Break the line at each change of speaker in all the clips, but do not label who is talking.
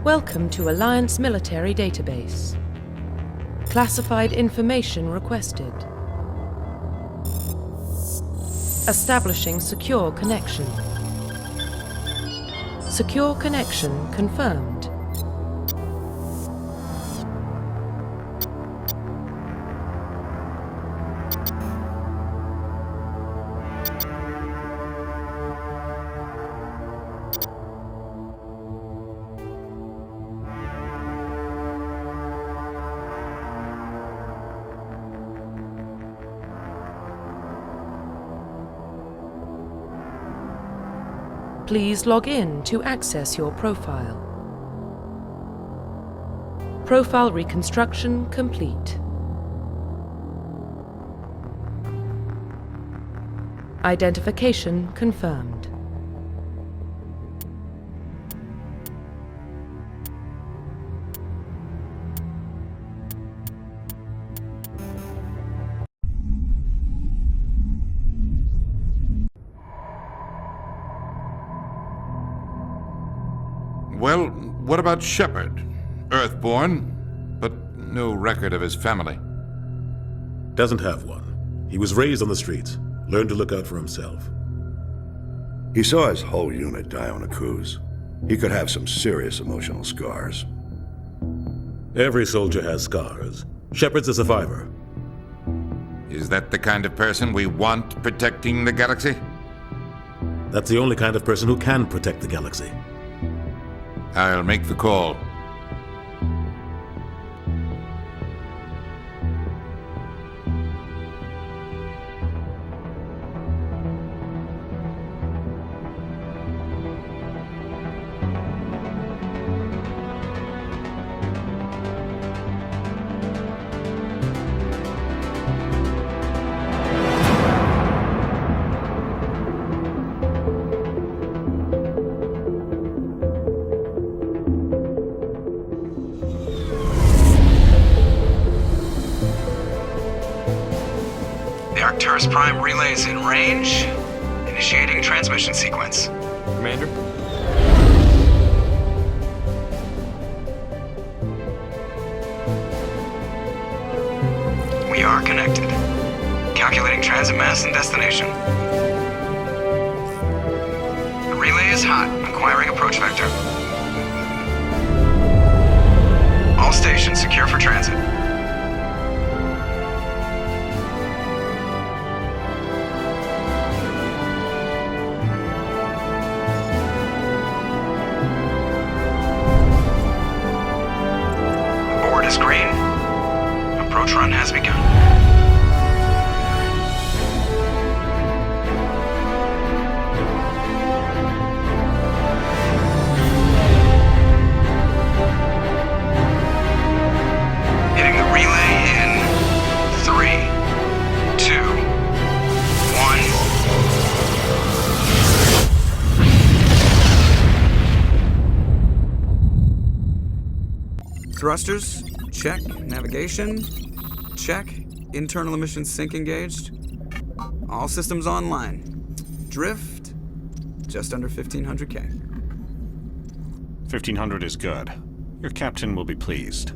Welcome to Alliance Military Database. Classified information requested. Establishing secure connection. Secure connection confirmed. Please log in to access your profile. Profile reconstruction complete. Identification confirmed.
Well, what about Shepard? Earthborn, but no record of his family.
Doesn't have one. He was raised on the streets, learned to look out for himself.
He saw his whole unit die on a cruise. He could have some serious emotional scars.
Every soldier has scars. Shepard's a survivor.
Is that the kind of person we want protecting the galaxy?
That's the only kind of person who can protect the galaxy.
I'll make the call.
Arcturus Prime relays in range. Initiating transmission sequence.
Commander?
We are connected. Calculating transit mass and destination. The relay is hot. Acquiring approach vector. All stations secure for transit. Green. Approach run has begun. Hitting the relay in 3, 2, 1. Thrusters. Check. Navigation. Check. Internal emission sync engaged. All systems online. Drift. Just under 1500K.
1500 is good. Your captain will be pleased.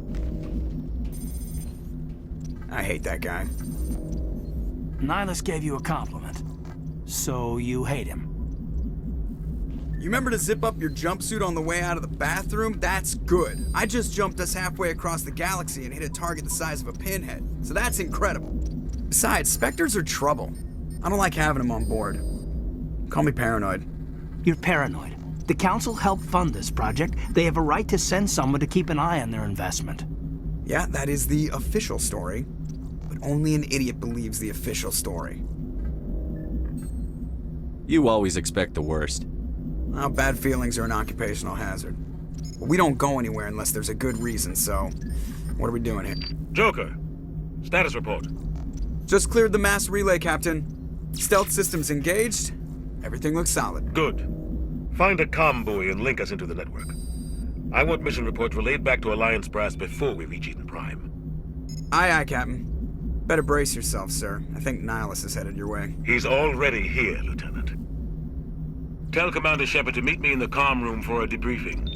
I hate that guy.
Nihilus gave you a compliment. So you hate him.
You remember to zip up your jumpsuit on the way out of the bathroom? That's good. I just jumped us halfway across the galaxy and hit a target the size of a pinhead, so that's incredible. Besides, Spectres are trouble. I don't like having them on board. Call me paranoid.
You're paranoid. The Council helped fund this project. They have a right to send someone to keep an eye on their investment.
Yeah, that is the official story. But only an idiot believes the official story.
You always expect the worst.
Well, bad feelings are an occupational hazard. But we don't go anywhere unless there's a good reason, so what are we doing here?
Joker, status report.
Just cleared the mass relay, Captain. Stealth systems engaged. Everything looks solid.
Good. Find a comm buoy and link us into the network. I want mission reports relayed back to Alliance Brass before we reach Eden Prime.
Aye, aye, Captain. Better brace yourself, sir. I think Nihilus is headed your way.
He's already here, Lieutenant. Tell Commander Shepard to meet me in the comm room for a debriefing.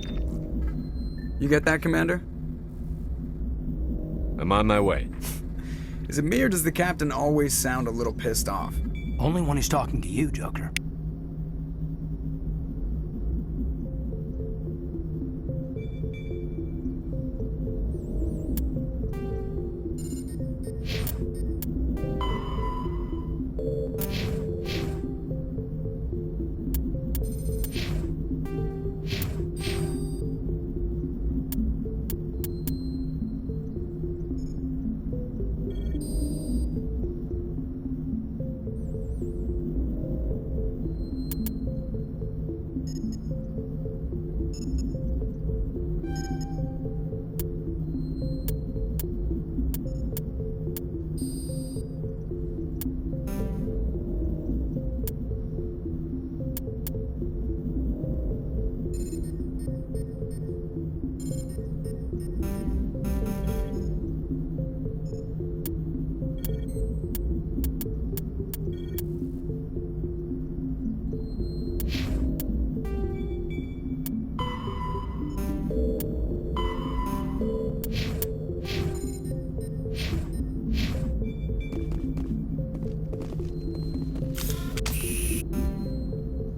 You get that, Commander?
I'm on my way.
Is it me or does the captain always sound a little pissed off?
Only when he's talking to you, Joker.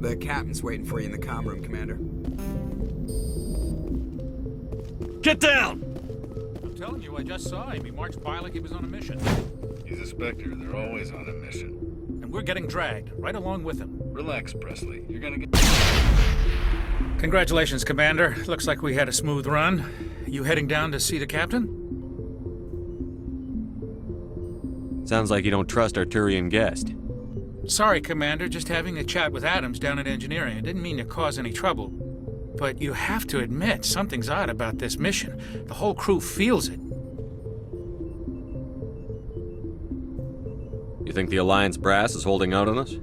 The captain's waiting for you in the comm room, Commander.
Get down!
I'm telling you, I just saw him. He marched by like he was on a mission.
He's a Spectre. They're always on a mission.
And we're getting dragged, right along with him.
Relax, Presley. You're gonna get...
Congratulations, Commander. Looks like we had a smooth run. You heading down to see the captain?
Sounds like you don't trust our Turian guest.
Sorry, Commander. Just having a chat with Adams down at engineering. I didn't mean to cause any trouble. But you have to admit, something's odd about this mission. The whole crew feels it.
You think the Alliance brass is holding out on us?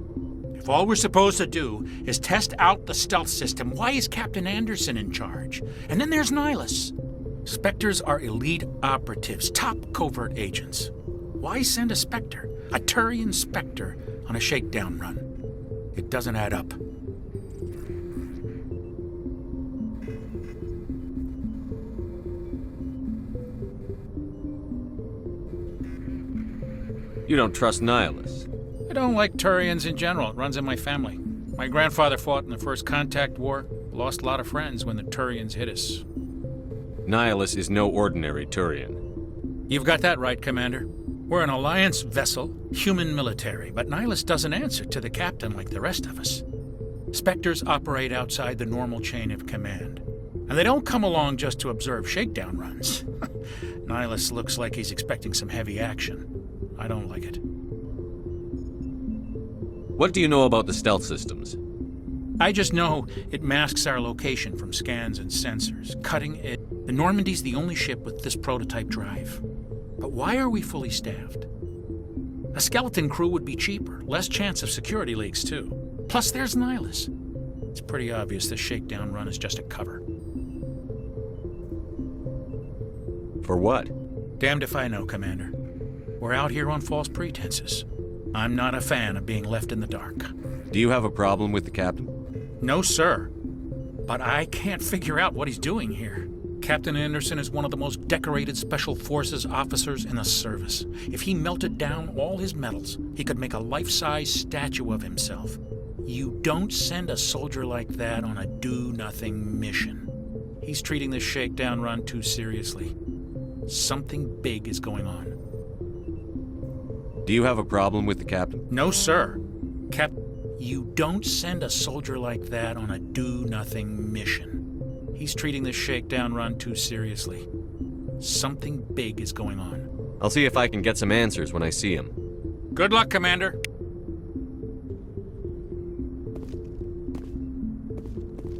If all we're supposed to do is test out the stealth system, why is Captain Anderson in charge? And then there's Nihilus. Spectres are elite operatives, top covert agents. Why send a Spectre, a Turian Spectre, on a shakedown run? It doesn't add up.
You don't trust Nihilus.
I don't like Turians in general. It runs in my family. My grandfather fought in the First Contact War, lost a lot of friends when the Turians hit us.
Nihilus is no ordinary Turian.
You've got that right, Commander. We're an Alliance vessel, human military, but Nihilus doesn't answer to the captain like the rest of us. Spectres operate outside the normal chain of command. And they don't come along just to observe shakedown runs. Nihilus looks like he's expecting some heavy action. I don't like it.
What do you know about the stealth systems?
I just know it masks our location from scans and sensors, cutting it. The Normandy's the only ship with this prototype drive. But why are we fully staffed? A skeleton crew would be cheaper, less chance of security leaks too. Plus there's Nihilus. It's pretty obvious this shakedown run is just a cover.
For what?
Damned if I know, Commander. We're out here on false pretenses. I'm not a fan of being left in the dark.
Do you have a problem with the captain?
No, sir. But I can't figure out what he's doing here. Captain Anderson is one of the most decorated Special Forces officers in the service. If he melted down all his medals, he could make a life-size statue of himself. You don't send a soldier like that on a do-nothing mission. He's treating this shakedown run too seriously. Something big is going on.
Do you have a problem with the captain?
No, sir. You don't send a soldier like that on a do-nothing mission. He's treating this shakedown run too seriously. Something big is going on.
I'll see if I can get some answers when I see him.
Good luck, Commander.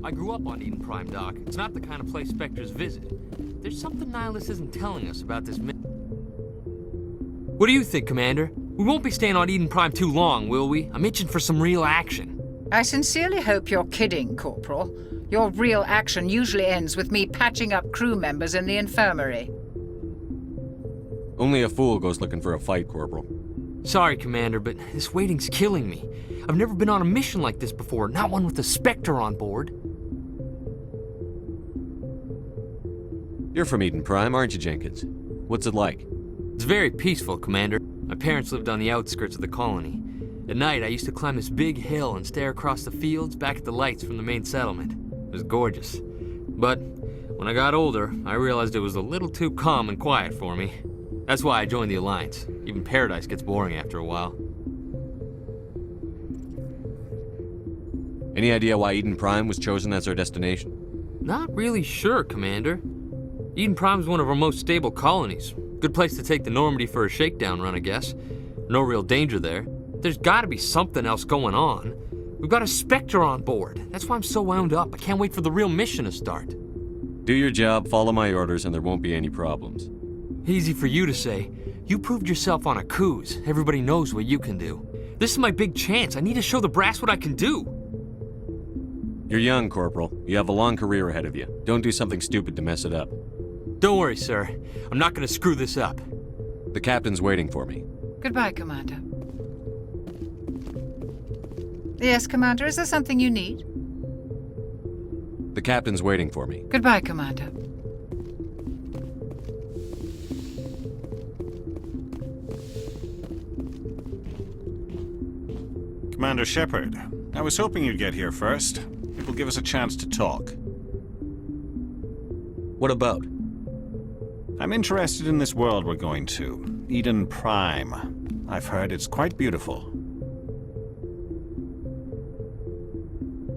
I grew up on Eden Prime, Doc. It's not the kind of place Spectres visit. There's something Nihilus isn't telling us about this mission. What do you think, Commander? We won't be staying on Eden Prime too long, will we? I'm itching for some real action.
I sincerely hope you're kidding, Corporal. Your real action usually ends with me patching up crew members in the infirmary.
Only a fool goes looking for a fight, Corporal.
Sorry, Commander, but this waiting's killing me. I've never been on a mission like this before, not one with a Spectre on board.
You're from Eden Prime, aren't you, Jenkins? What's it like?
It's very peaceful, Commander. My parents lived on the outskirts of the colony. At night, I used to climb this big hill and stare across the fields back at the lights from the main settlement. It was gorgeous. But when I got older, I realized it was a little too calm and quiet for me. That's why I joined the Alliance. Even Paradise gets boring after a while.
Any idea why Eden Prime was chosen as our destination?
Not really sure, Commander. Eden Prime's one of our most stable colonies. Good place to take the Normandy for a shakedown run, I guess. No real danger there. There's gotta be something else going on. We've got a Spectre on board. That's why I'm so wound up. I can't wait for the real mission to start.
Do your job, follow my orders, and there won't be any problems.
Easy for you to say. You proved yourself on Akuz. Everybody knows what you can do. This is my big chance. I need to show the brass what I can do.
You're young, Corporal. You have a long career ahead of you. Don't do something stupid to mess it up.
Don't worry, sir. I'm not gonna screw this up.
The captain's waiting for me.
Goodbye, Commander. Yes, Commander, is there something you need?
The captain's waiting for me.
Goodbye, Commander.
Commander Shepard, I was hoping you'd get here first. It will give us a chance to talk.
What about?
I'm interested in this world we're going to, Eden Prime. I've heard it's quite beautiful.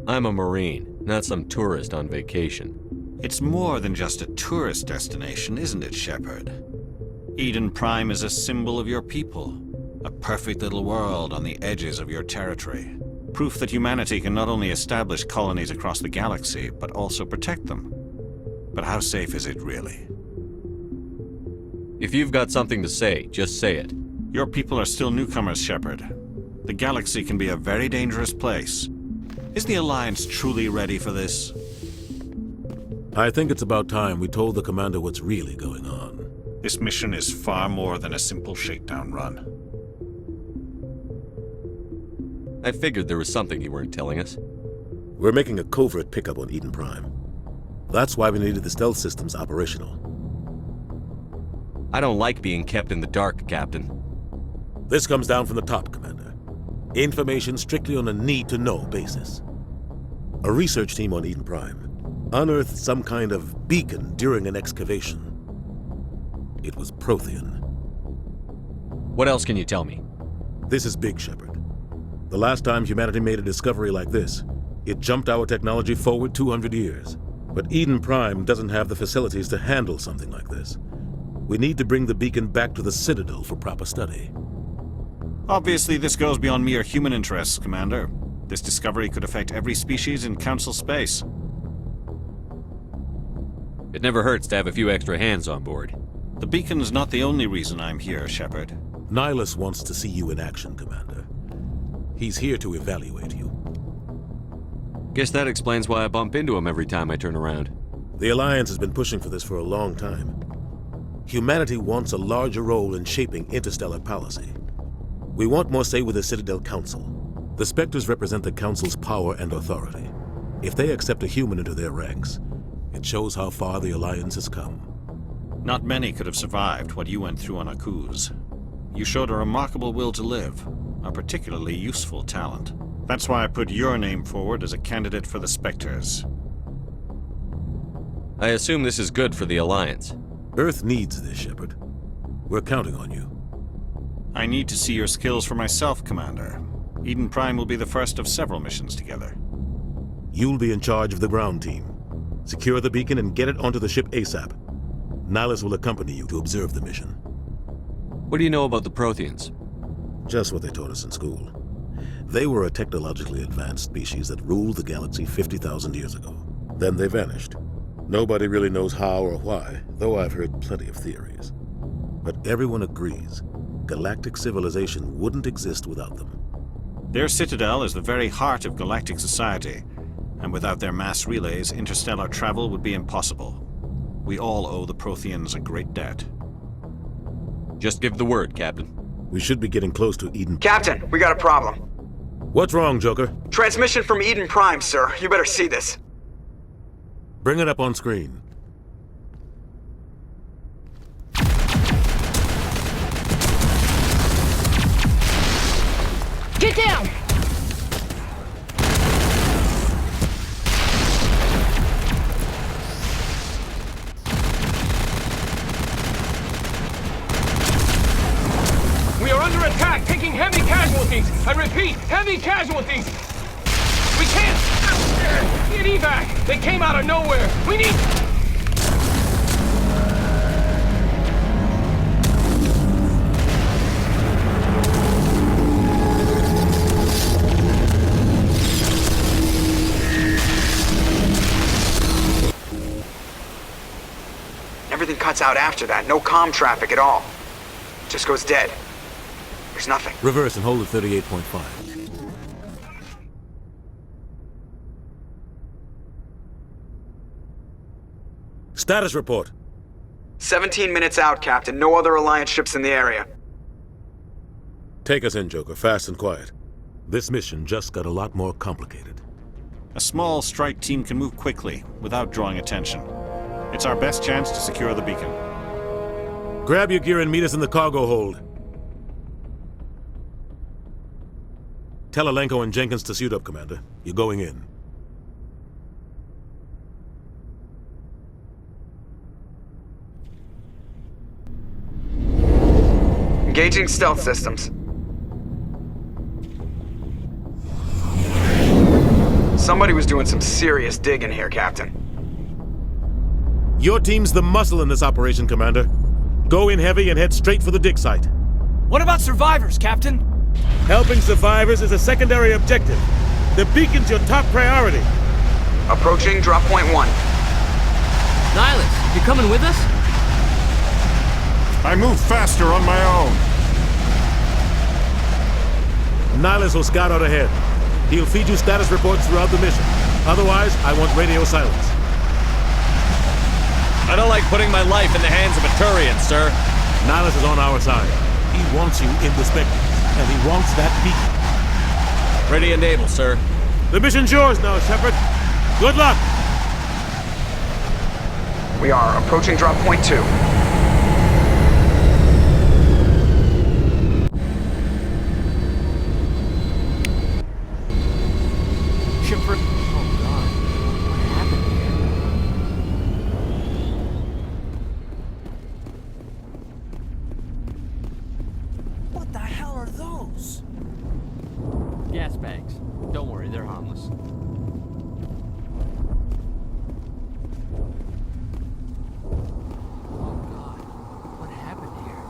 I'm a Marine, not some tourist on vacation.
It's more than just a tourist destination, isn't it, Shepard? Eden Prime is a symbol of your people. A perfect little world on the edges of your territory. Proof that humanity can not only establish colonies across the galaxy, but also protect them. But how safe is it really?
If you've got something to say, just say it.
Your people are still newcomers, Shepard. The galaxy can be a very dangerous place. Is the Alliance truly ready for this?
I think it's about time we told the Commander what's really going on.
This mission is far more than a simple shakedown run.
I figured there was something you weren't telling us.
We're making a covert pickup on Eden Prime. That's why we needed the stealth systems operational.
I don't like being kept in the dark, Captain.
This comes down from the top, Commander. Information strictly on a need-to-know basis. A research team on Eden Prime unearthed some kind of beacon during an excavation. It was Prothean.
What else can you tell me?
This is big, Shepard. The last time humanity made a discovery like this, it jumped our technology forward 200 years. But Eden Prime doesn't have the facilities to handle something like this. We need to bring the beacon back to the Citadel for proper study.
Obviously, this goes beyond mere human interests, Commander. This discovery could affect every species in Council space.
It never hurts to have a few extra hands on board.
The beacon's not the only reason I'm here, Shepard.
Nihilus wants to see you in action, Commander. He's here to evaluate you.
Guess that explains why I bump into him every time I turn around.
The Alliance has been pushing for this for a long time. Humanity wants a larger role in shaping interstellar policy. We want more say with the Citadel Council. The Spectres represent the Council's power and authority. If they accept a human into their ranks, it shows how far the Alliance has come.
Not many could have survived what you went through on Akuz. You showed a remarkable will to live, a particularly useful talent. That's why I put your name forward as a candidate for the Spectres.
I assume this is good for the Alliance.
Earth needs this, Shepard. We're counting on you.
I need to see your skills for myself, Commander. Eden Prime will be the first of several missions together.
You'll be in charge of the ground team. Secure the beacon and get it onto the ship ASAP. Nihilus will accompany you to observe the mission.
What do you know about the Protheans?
Just what they taught us in school. They were a technologically advanced species that ruled the galaxy 50,000 years ago. Then they vanished. Nobody really knows how or why, though I've heard plenty of theories. But everyone agrees, galactic civilization wouldn't exist without them.
Their citadel is the very heart of galactic society, and without their mass relays, interstellar travel would be impossible. We all owe the Protheans a great debt.
Just give the word, Captain.
We should be getting close to Eden.
Captain, we got a problem.
What's wrong, Joker?
Transmission from Eden Prime, sir. You better see this.
Bring it up on screen.
down!
We are under attack, taking heavy casualties. I repeat, heavy casualties. We can't get evac. They came out of nowhere. We need...
Everything cuts out after that. No comm traffic at all. Just goes dead. There's nothing.
Reverse and hold at 38.5. Status report.
17 minutes out, Captain. No other Alliance ships in the area.
Take us in, Joker, fast and quiet. This mission just got a lot more complicated.
A small strike team can move quickly, without drawing attention. It's our best chance to secure the beacon.
Grab your gear and meet us in the cargo hold. Tell Alenko and Jenkins to suit up, Commander. You're going in.
Engaging stealth systems. Somebody was doing some serious digging here, Captain.
Your team's the muscle in this operation, Commander. Go in heavy and head straight for the dig site.
What about survivors, Captain?
Helping survivors is a secondary objective. The beacon's your top priority.
Approaching drop point 1.
Nihilus, you coming with us?
I move faster on my own.
Nihilus will scout out ahead. He'll feed you status reports throughout the mission. Otherwise, I want radio silence.
I don't like putting my life in the hands of a Turian, sir.
Nihilus is on our side. He wants you in the Spectres, and he wants that beacon.
Ready and able, sir.
The mission's yours now, Shepard. Good luck!
We are approaching drop point 2.
Shipper. Oh God. What happened here?
What the hell are those?
Gas bags. Don't worry, they're harmless. Oh God. What happened here?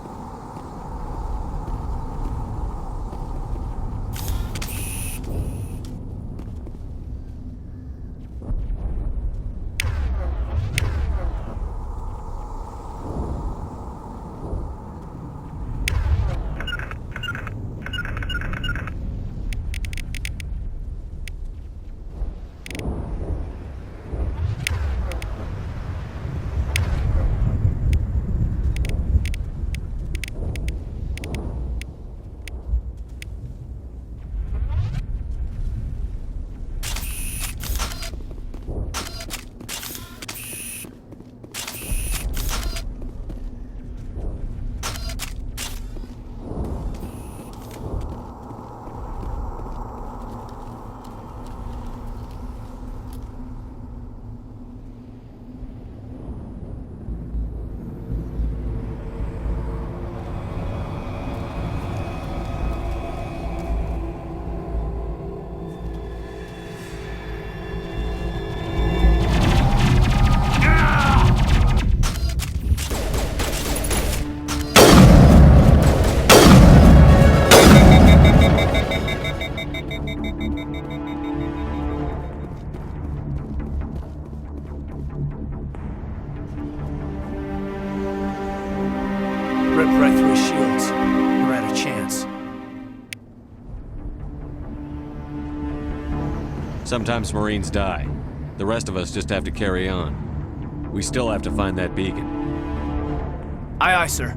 Ripped right through his shields. Never had a chance.
Sometimes Marines die. The rest of us just have to carry on. We still have to find that beacon.
Aye, aye, sir.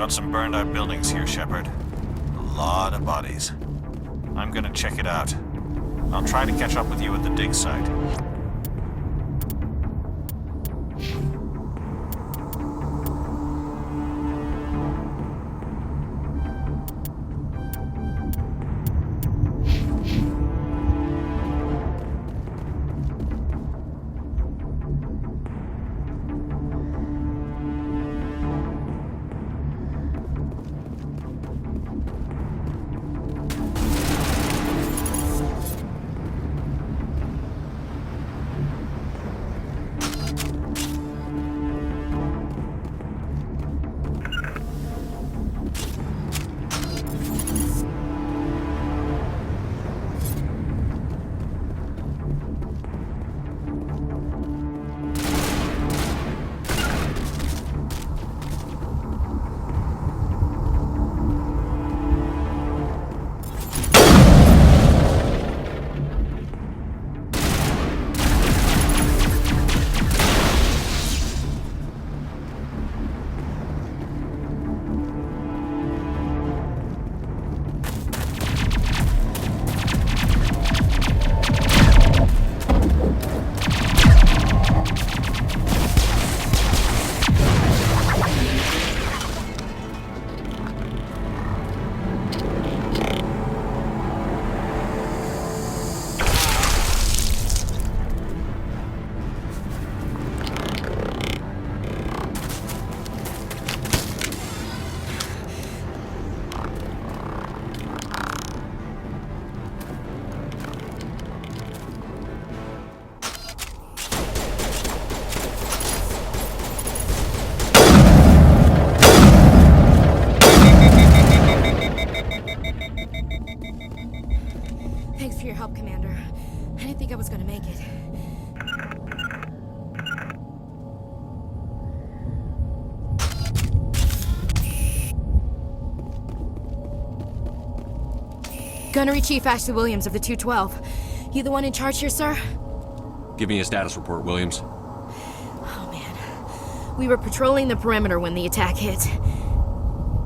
Got some burned out buildings here, Shepard. A lot of bodies. I'm gonna check it out. I'll try to catch up with you at the dig site.
Thanks for your help, Commander. I didn't think I was gonna make it. Gunnery Chief Ashley Williams of the 212. You the one in charge here, sir?
Give me a status report, Williams.
Oh, man. We were patrolling the perimeter when the attack hit.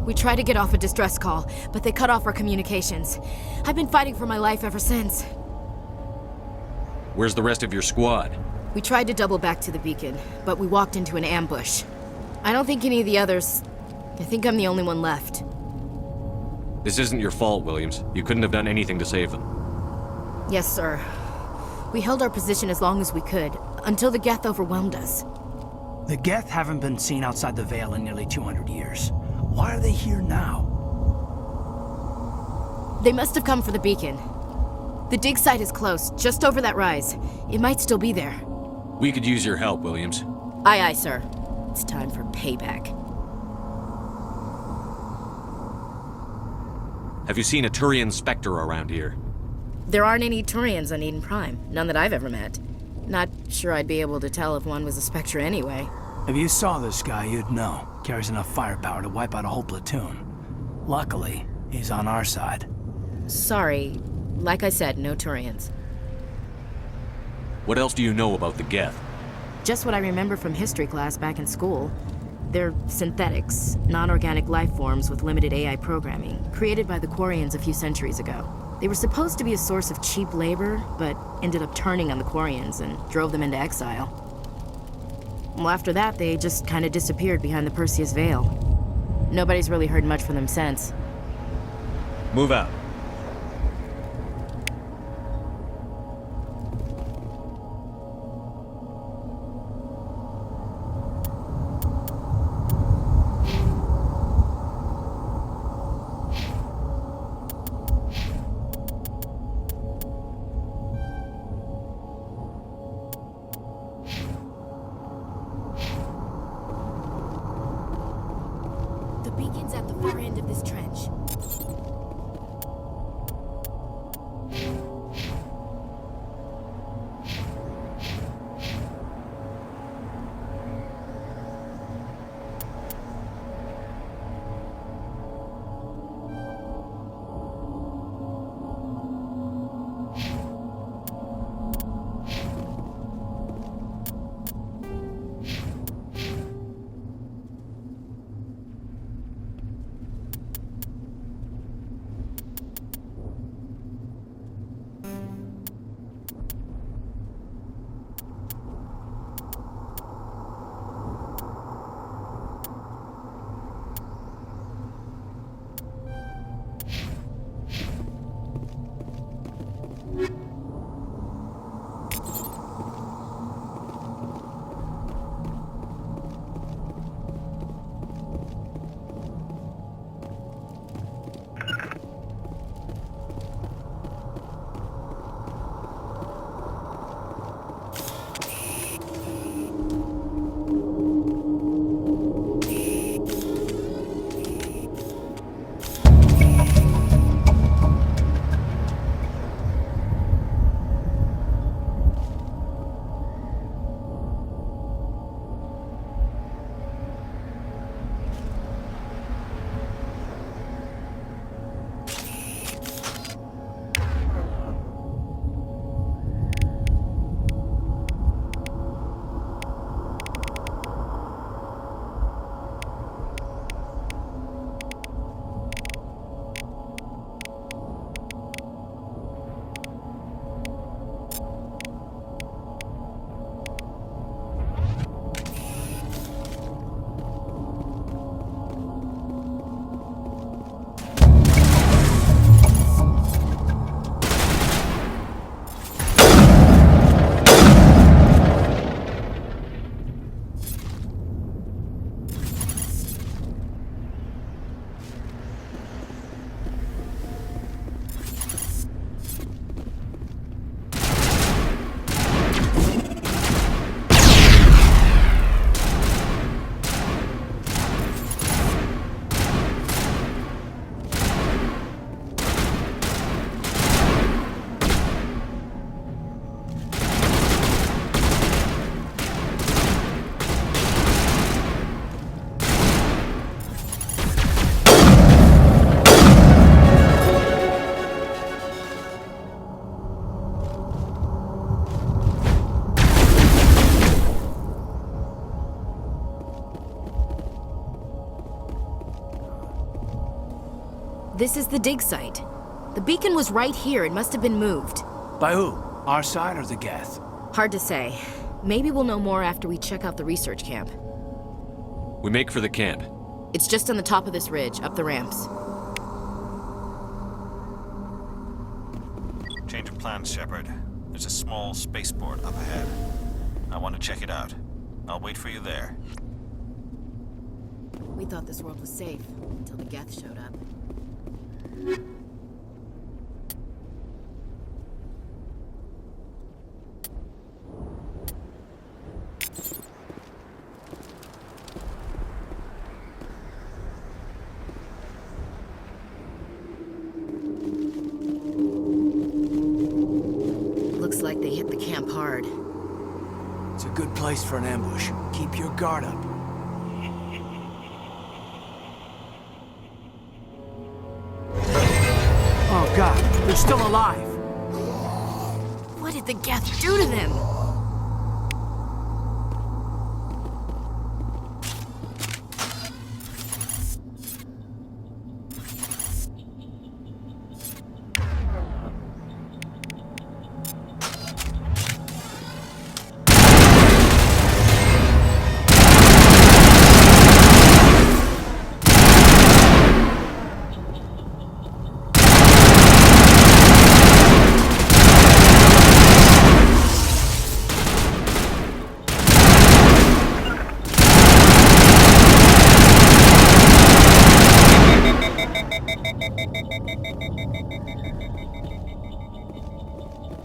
We tried to get off a distress call, but they cut off our communications. I've been fighting for my life ever since.
Where's the rest of your squad?
We tried to double back to the beacon, but we walked into an ambush. I don't think any of the others... I think I'm the only one left.
This isn't your fault, Williams. You couldn't have done anything to save them.
Yes, sir. We held our position as long as we could, until the Geth overwhelmed us.
The Geth haven't been seen outside the Veil in nearly 200 years. Why are they here now?
They must have come for the beacon. The dig site is close, just over that rise. It might still be there.
We could use your help, Williams.
Aye, aye, sir. It's time for payback.
Have you seen a Turian Spectre around here?
There aren't any Turians on Eden Prime. None that I've ever met. Not sure I'd be able to tell if one was a Spectre anyway.
If you saw this guy, you'd know. Carries enough firepower to wipe out a whole platoon. Luckily, he's on our side.
Sorry. Like I said, no Turians.
What else do you know about the Geth?
Just what I remember from history class back in school. They're synthetics, non-organic life forms with limited AI programming, created by the Quarians a few centuries ago. They were supposed to be a source of cheap labor, but ended up turning on the Quarians and drove them into exile. Well, after that, they just kind of disappeared behind the Perseus Veil. Nobody's really heard much from them since.
Move out.
The beacon's at the far end of this trench. This is the dig site. The beacon was right here. It must have been moved.
By who? Our side or the Geth?
Hard to say. Maybe we'll know more after we check out the research camp.
We make for the camp.
It's just on the top of this ridge, up the ramps.
Change of plans, Shepard. There's a small spaceport up ahead. I want to check it out. I'll wait for you there.
We thought this world was safe until the Geth showed up. Looks like they hit the camp hard.
It's a good place for an ambush. Keep your guard up. Oh god, they're still alive!
What did the Geth do to them?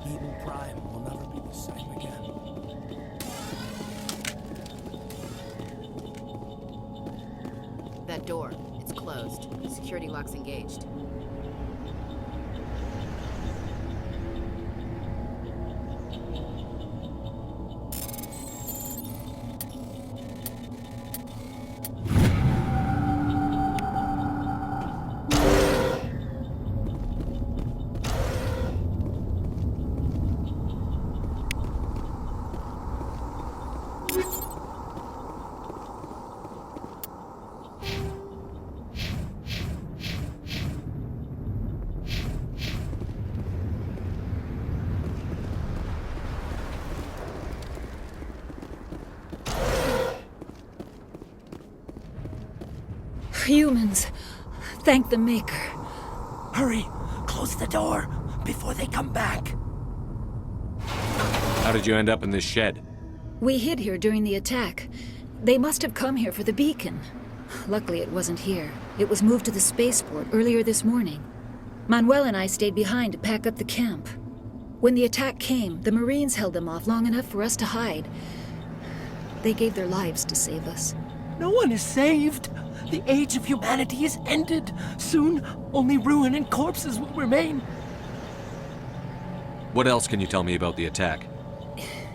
Eden Prime will never be the same again.
That door, it's closed. Security lock's engaged.
Humans. Thank the Maker.
Hurry! Close the door before they come back.
How did you end up in this shed?
We hid here during the attack. They must have come here for the beacon. Luckily, it wasn't here. It was moved to the spaceport earlier this morning. Manuel and I stayed behind to pack up the camp. When the attack came, the Marines held them off long enough for us to hide. They gave their lives to save us.
No one is saved. The age of humanity is ended. Soon, only ruin and corpses will remain.
What else can you tell me about the attack?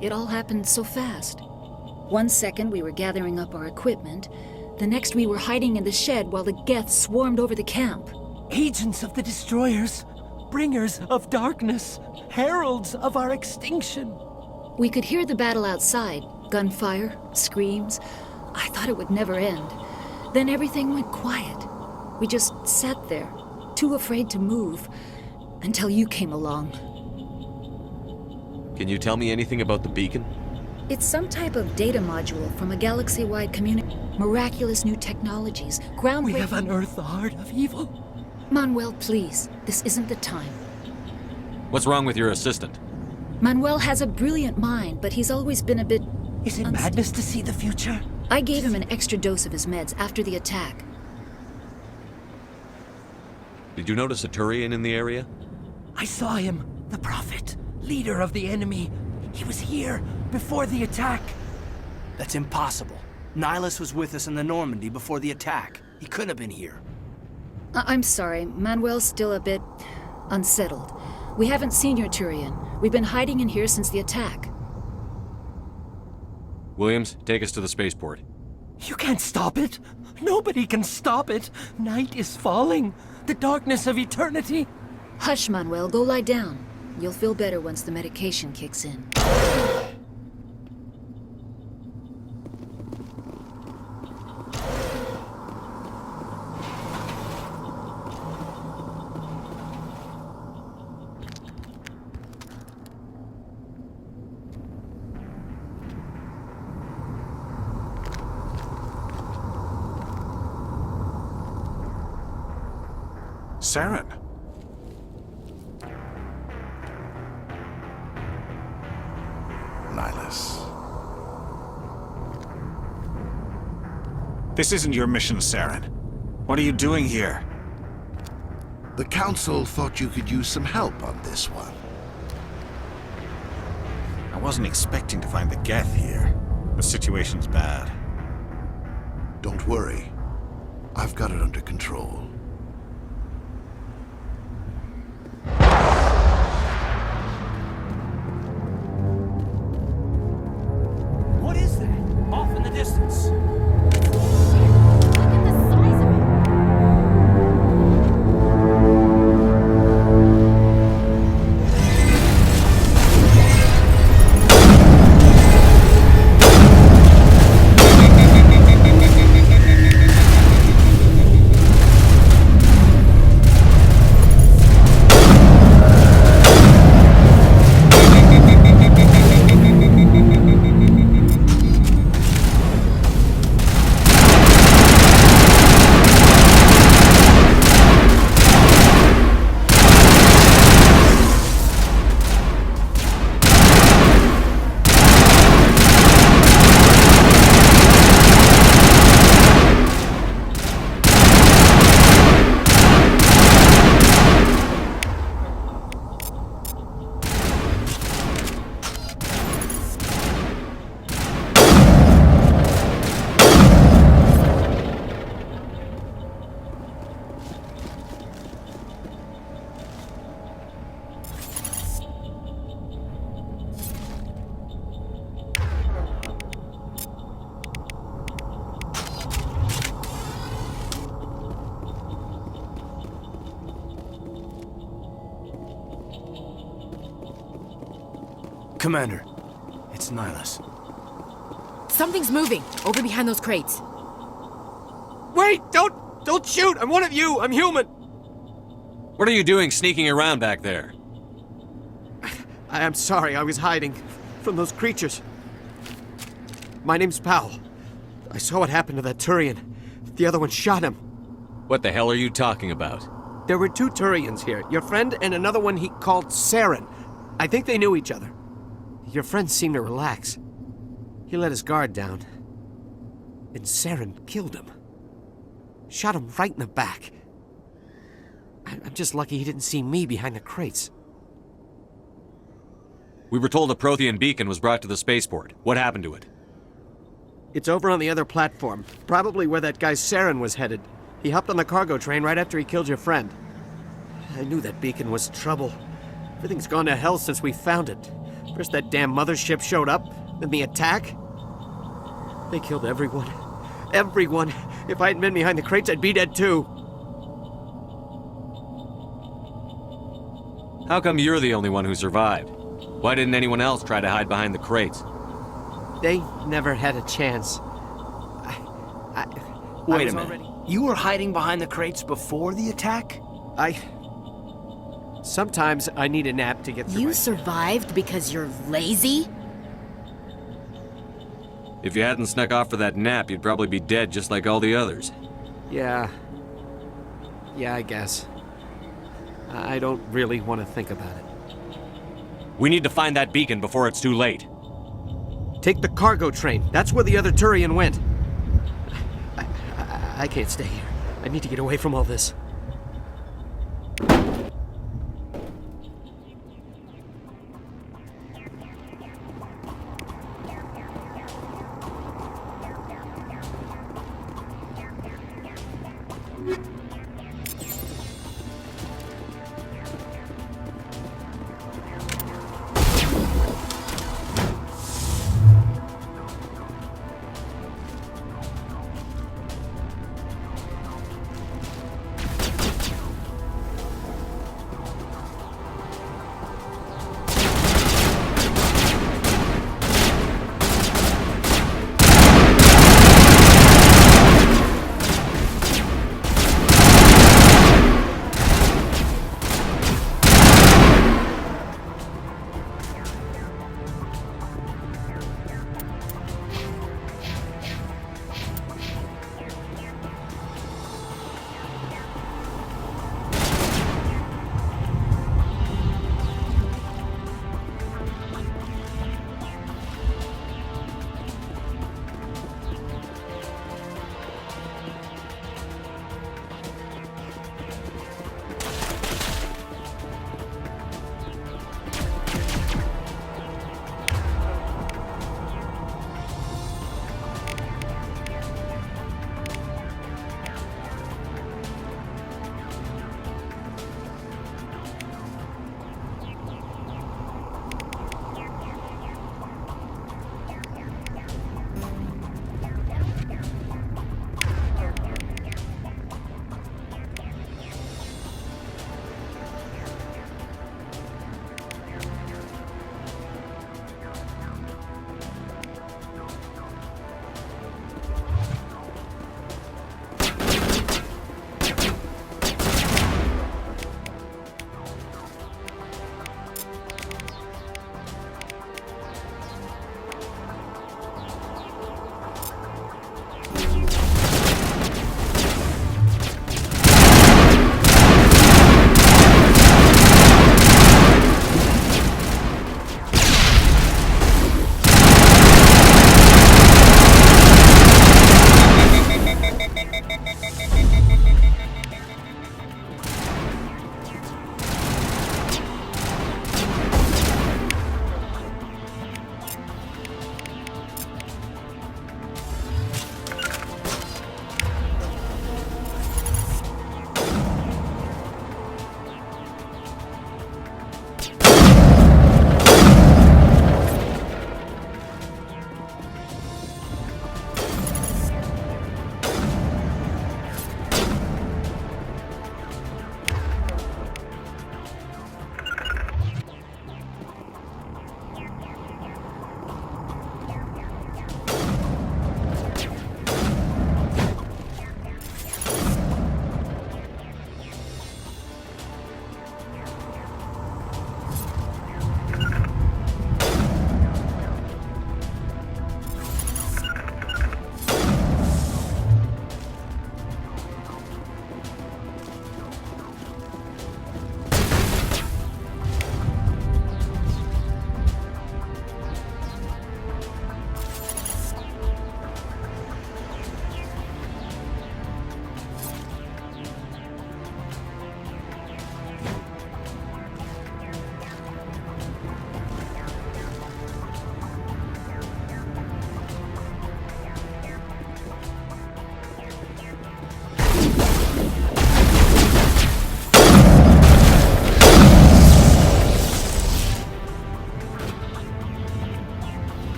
It all happened so fast. 1 second we were gathering up our equipment. The next we were hiding in the shed while the Geth swarmed over the camp.
Agents of the Destroyers, bringers of darkness, heralds of our extinction.
We could hear the battle outside. Gunfire, screams. I thought it would never end. Then everything went quiet. We just sat there, too afraid to move, until you came along.
Can you tell me anything about the beacon?
It's some type of data module from a galaxy-wide community. Miraculous new technologies, groundbreaking...
We have unearthed the heart of evil.
Manuel, please. This isn't the time.
What's wrong with your assistant?
Manuel has a brilliant mind, but he's always been a bit...
Is it madness to see the future?
I gave him an extra dose of his meds after the attack.
Did you notice a Turian in the area?
I saw him. The Prophet. Leader of the enemy. He was here before the attack. That's impossible. Nihilus was with us in the Normandy before the attack. He couldn't have been here.
I'm sorry. Manuel's still a bit unsettled. We haven't seen your Turian. We've been hiding in here since the attack.
Williams, take us to the spaceport.
You can't stop it. Nobody can stop it. Night is falling. The darkness of eternity.
Hush, Manuel. Go lie down. You'll feel better once the medication kicks in.
Saren.
Nihilus.
This isn't your mission, Saren. What are you doing here?
The Council thought you could use some help on this one.
I wasn't expecting to find the Geth here. The situation's bad.
Don't worry. I've got it under control.
What is that? Off in the distance. Commander, it's Nihilus.
Something's moving over behind those crates.
Wait! Don't shoot! I'm one of you! I'm human!
What are you doing sneaking around back there?
I'm sorry, I was hiding from those creatures. My name's Powell. I saw what happened to that Turian. The other one shot him.
What the hell are you talking about?
There were two Turians here. Your friend and another one he called Saren. I think they knew each other. Your friend seemed to relax. He let his guard down. And Saren killed him. Shot him right in the back. I'm just lucky he didn't see me behind the crates.
We were told a Prothean beacon was brought to the spaceport. What happened to it?
It's over on the other platform. Probably where that guy Saren was headed. He hopped on the cargo train right after he killed your friend. I knew that beacon was trouble. Everything's gone to hell since we found it. First that damn mothership showed up, then the attack. They killed everyone. Everyone. If I hadn't been behind the crates, I'd be dead too.
How come you're the only one who survived? Why didn't anyone else try to hide behind the crates?
They never had a chance.
Wait a minute. You were hiding behind the crates before the attack?
Sometimes I need a nap to get through.
You survived because you're lazy?
If you hadn't snuck off for that nap, you'd probably be dead just like all the others.
Yeah, I guess. I don't really want to think about it.
We need to find that beacon before it's too late.
Take the cargo train. That's where the other Turian went. I can't stay here. I need to get away from all this.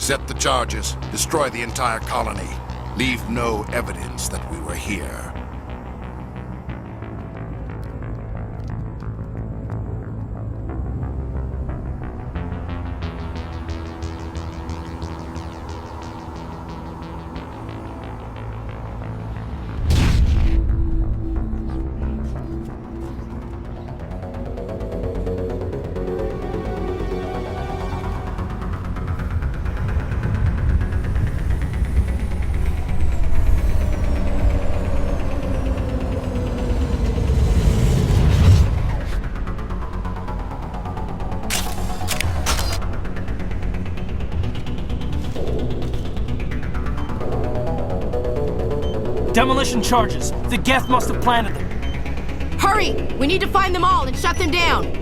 Set the charges. Destroy the entire colony. Leave no evidence that we were here.
Demolition charges. The Geth must have planted them.
Hurry! We need to find them all and shut them down!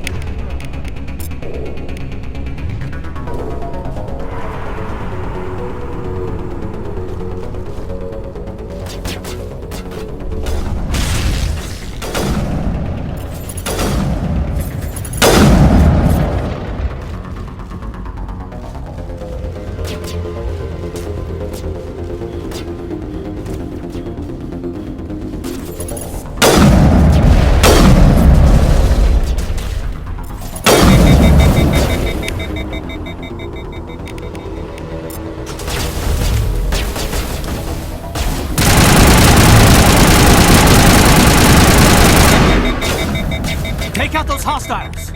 Take out those hostiles!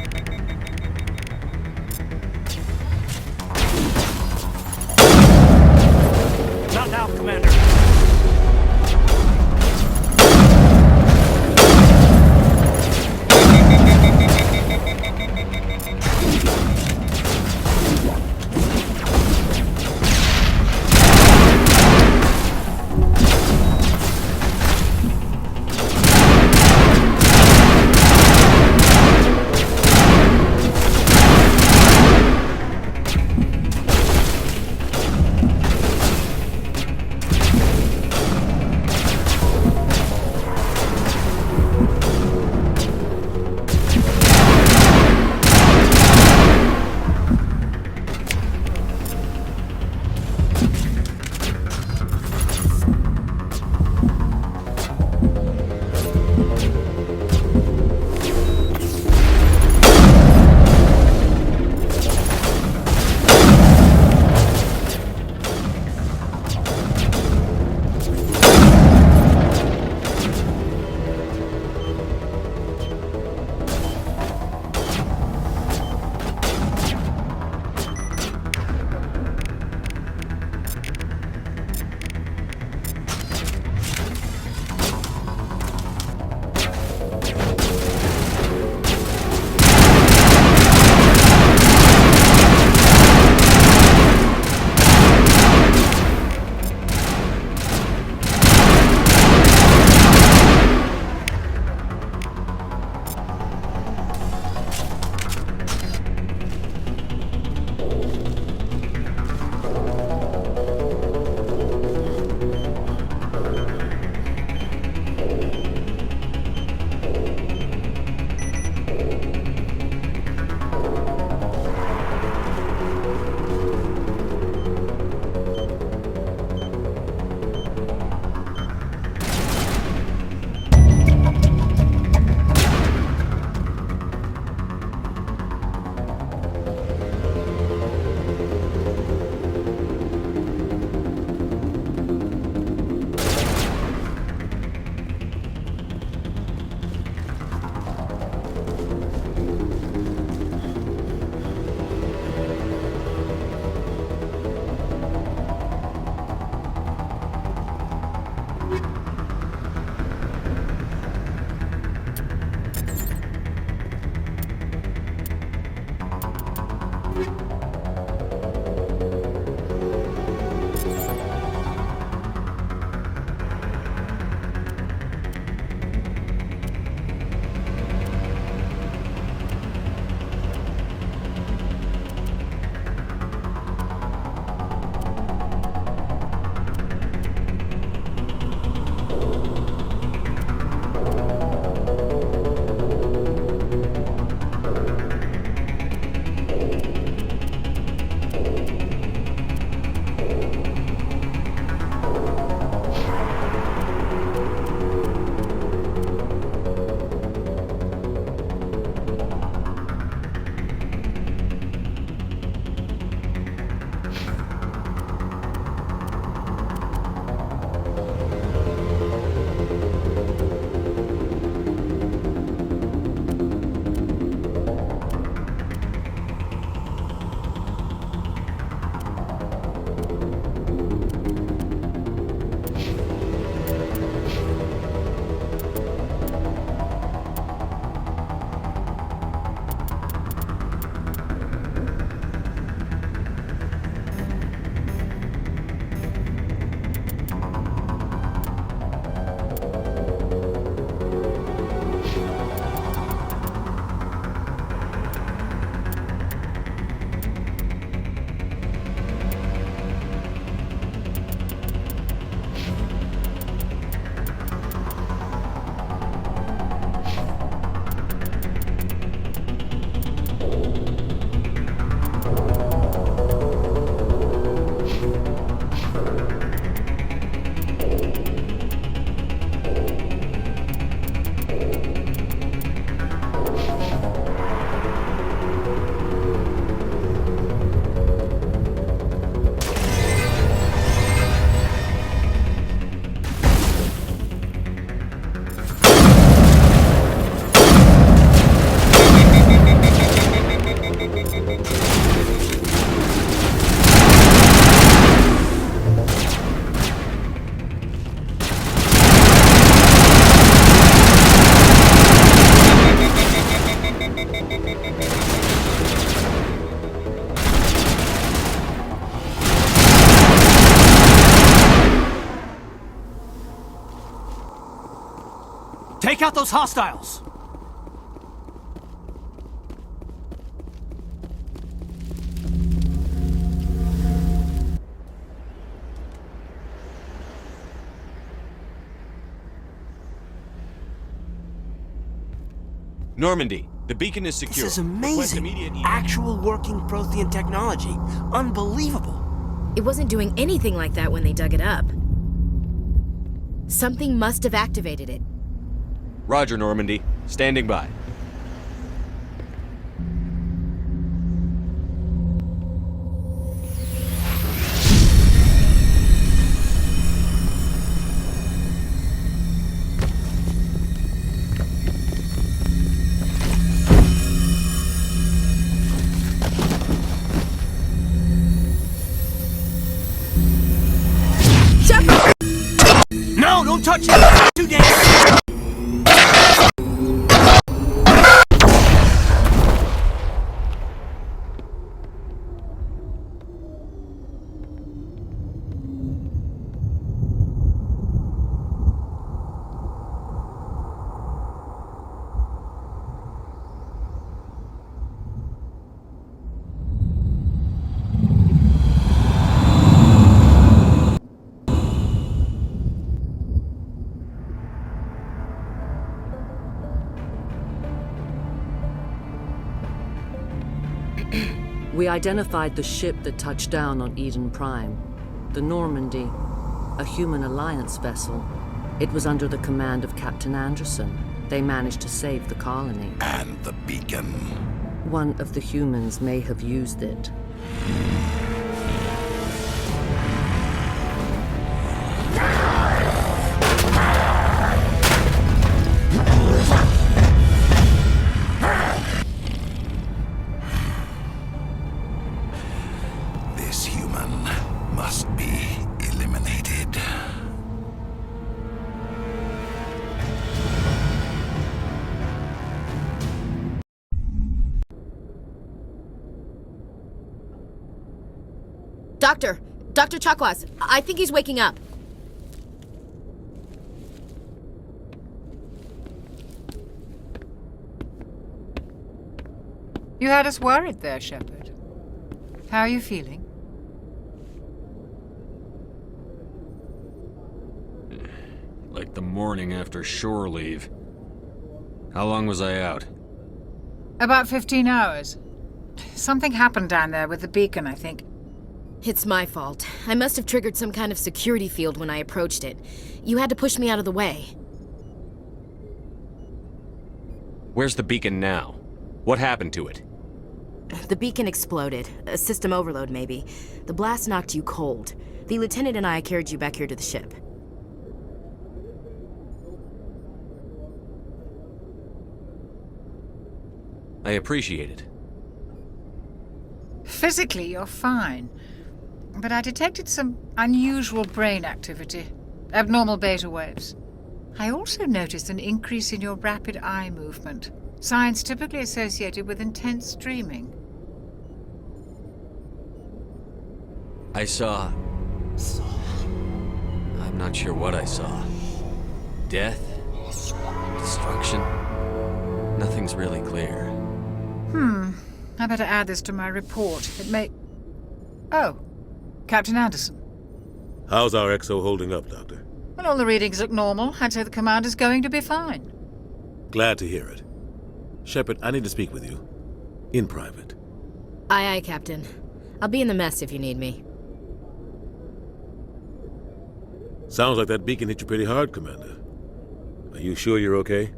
Not now, Commander. out those hostiles!
Normandy, the beacon is secure.
This is amazing. Actual working Prothean technology. Unbelievable.
It wasn't doing anything like that when they dug it up. Something must have activated it.
Roger, Normandy. Standing by.
No, don't touch it! Too dangerous!
We identified the ship that touched down on Eden Prime. The Normandy, a human alliance vessel. It was under the command of Captain Anderson. They managed to save the colony.
And the beacon.
One of the humans may have used it.
This human must be eliminated.
Dr. Chakwas, I think he's waking up.
You had us worried there, Shepard. How are you feeling?
Like the morning after shore leave. How long was I out?
About 15 hours. Something happened down there with the beacon, I think.
It's my fault. I must have triggered some kind of security field when I approached it. You had to push me out of the way.
Where's the beacon now? What happened to it?
The beacon exploded. A system overload, maybe. The blast knocked you cold. The lieutenant and I carried you back here to the ship.
I appreciate it.
Physically, you're fine. But I detected some unusual brain activity. Abnormal beta waves. I also noticed an increase in your rapid eye movement. Signs typically associated with intense dreaming.
I saw... I'm not sure what I saw. Death? Destruction? Nothing's really clear.
I better add this to my report. It may... Oh, Captain Anderson.
How's our XO holding up, Doctor?
Well, all the readings look normal. I'd say the commander's going to be fine.
Glad to hear it. Shepard, I need to speak with you. In private.
Aye, Captain. I'll be in the mess if you need me.
Sounds like that beacon hit you pretty hard, Commander. Are you sure you're okay?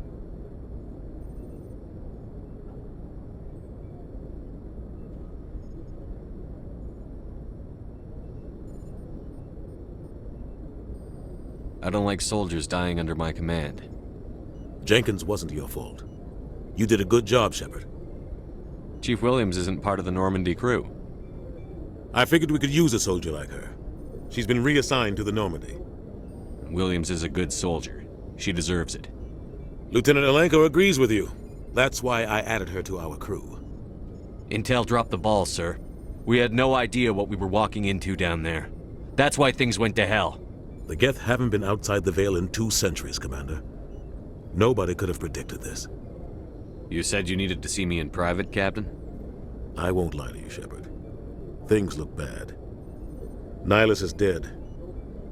I don't like soldiers dying under my command.
Jenkins wasn't your fault. You did a good job, Shepard.
Chief Williams isn't part of the Normandy crew.
I figured we could use a soldier like her. She's been reassigned to the Normandy.
Williams is a good soldier. She deserves it.
Lieutenant Alenko agrees with you. That's why I added her to our crew.
Intel dropped the ball, sir. We had no idea what we were walking into down there. That's why things went to hell.
The Geth haven't been outside the Veil in 2 centuries, Commander. Nobody could have predicted this.
You said you needed to see me in private, Captain?
I won't lie to you, Shepard. Things look bad. Nihilus is dead.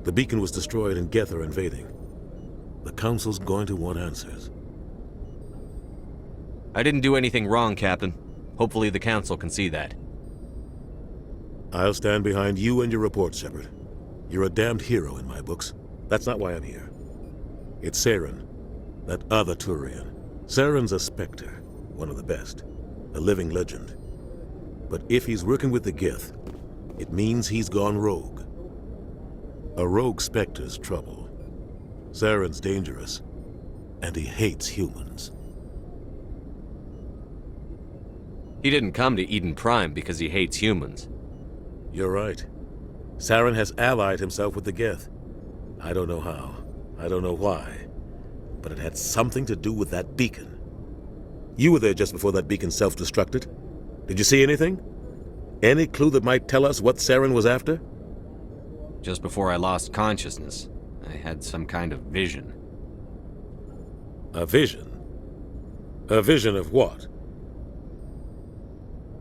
The beacon was destroyed and Geth are invading. The Council's going to want answers.
I didn't do anything wrong, Captain. Hopefully the Council can see that.
I'll stand behind you and your report, Shepard. You're a damned hero in my books. That's not why I'm here. It's Saren, that other Turian. Saren's a Spectre, one of the best, a living legend. But if he's working with the Geth, it means he's gone rogue. A rogue Spectre's trouble. Saren's dangerous, and he hates humans.
He didn't come to Eden Prime because he hates humans.
You're right. Saren has allied himself with the Geth. I don't know how. I don't know why. But it had something to do with that beacon. You were there just before that beacon self-destructed. Did you see anything? Any clue that might tell us what Saren was after?
Just before I lost consciousness, I had some kind of vision.
A vision? A vision of what?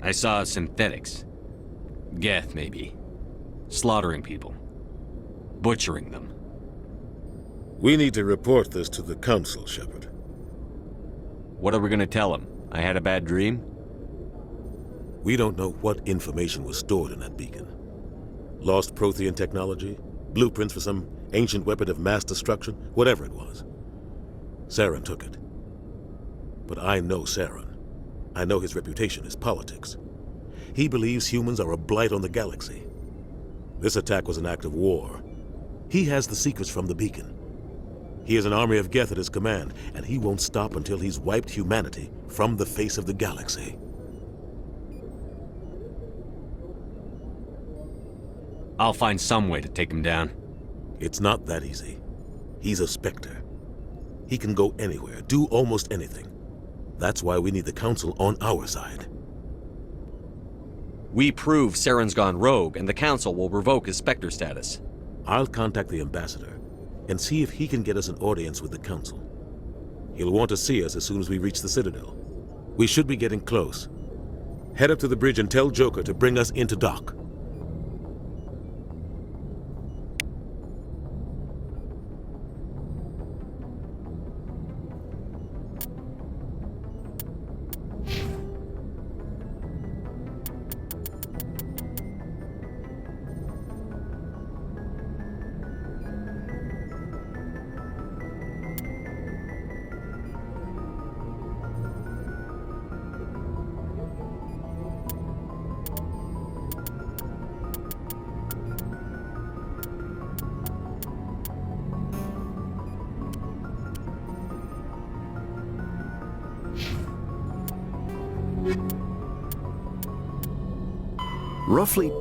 I saw synthetics. Geth, maybe. Slaughtering people. Butchering them.
We need to report this to the Council, Shepard.
What are we gonna tell him? I had a bad dream?
We don't know what information was stored in that beacon. Lost Prothean technology? Blueprints for some ancient weapon of mass destruction? Whatever it was. Saren took it. But I know Saren. I know his reputation is politics. He believes humans are a blight on the galaxy. This attack was an act of war. He has the secrets from the beacon. He has an army of Geth at his command, and he won't stop until he's wiped humanity from the face of the galaxy.
I'll find some way to take him down.
It's not that easy. He's a Spectre. He can go anywhere, do almost anything. That's why we need the Council on our side.
We prove Saren's gone rogue, and the Council will revoke his Spectre status.
I'll contact the Ambassador and see if he can get us an audience with the Council. He'll want to see us as soon as we reach the Citadel. We should be getting close. Head up to the bridge and tell Joker to bring us into dock.
Roughly